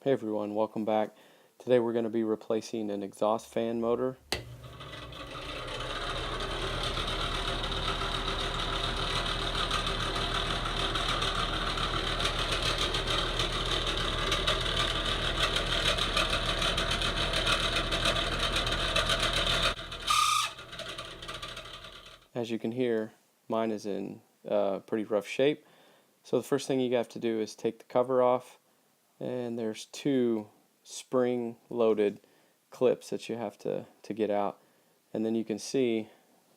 Hey everyone, welcome back. Today we're going to be replacing an exhaust fan motor. As you can hear, mine is in pretty rough shape. So the first thing you have to do is take the cover off, and there's two spring-loaded clips that you have to get out. And then you can see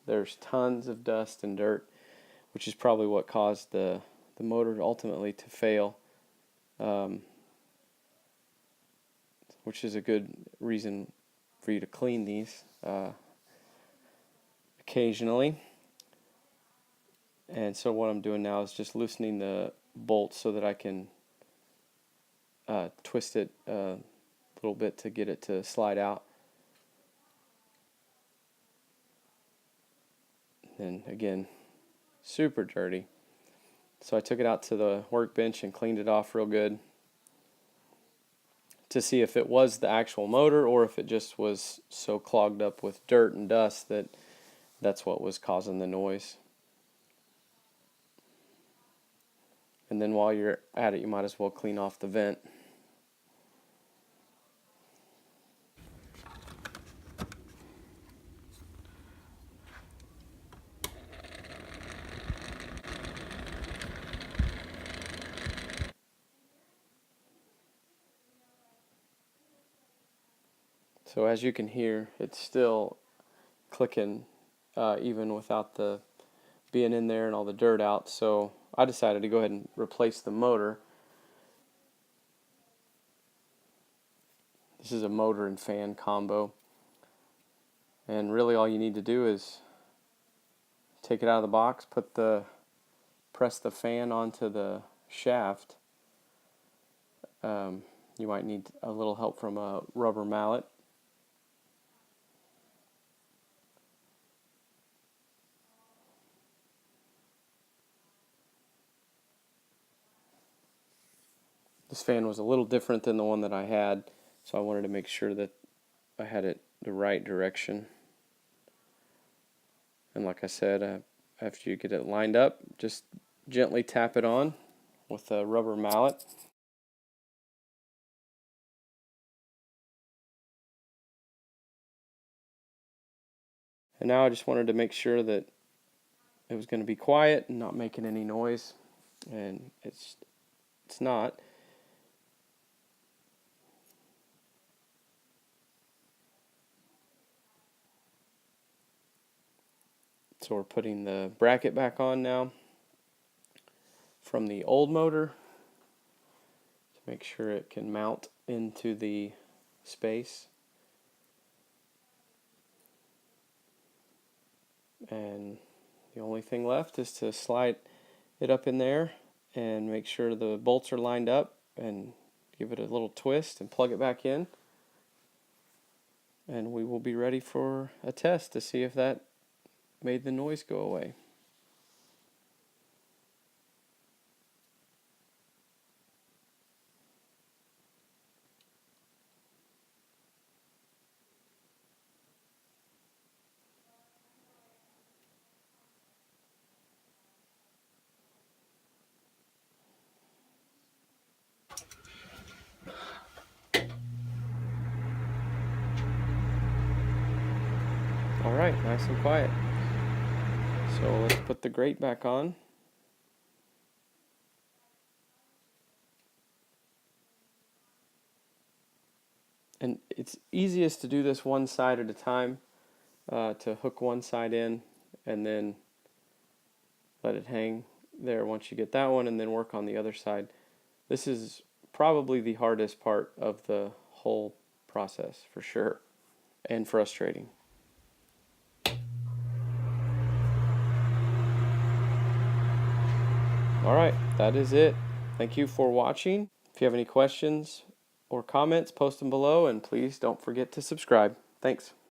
there's tons of dust and dirt, which is probably what caused the motor ultimately to fail, which is a good reason for you to clean these occasionally. And so what I'm doing now is just loosening the bolts so that I can twist it a little bit to get it to slide out. And again, super dirty. So I took it out to the workbench and cleaned it off real good to see if it was the actual motor or if it just was so clogged up with dirt and dust that that's what was causing the noise. And then while you're at it, you might as well clean off the vent. So as you can hear, it's still clicking even without the being in there and all the dirt out. So I decided to go ahead and replace the motor. This is a motor and fan combo. And really all you need to do is take it out of the box, press the fan onto the shaft. You might need a little help from a rubber mallet. This fan was a little different than the one that I had, so I wanted to make sure that I had it the right direction. And like I said, after you get it lined up, just gently tap it on with a rubber mallet. And now I just wanted to make sure that it was going to be quiet and not making any noise, and it's not. So we're putting the bracket back on now from the old motor to make sure it can mount into the space. And the only thing left is to slide it up in there and make sure the bolts are lined up and give it a little twist and plug it back in. And we will be ready for a test to see if that made the noise go away. Alright, nice and quiet. So let's put the grate back on. And it's easiest to do this one side at a time, to hook one side in and then let it hang there once you get that one, and then work on the other side. This is probably the hardest part of the whole process for sure, and frustrating. Alright, that is it. Thank you for watching. If you have any questions or comments, post them below, and please don't forget to subscribe. Thanks.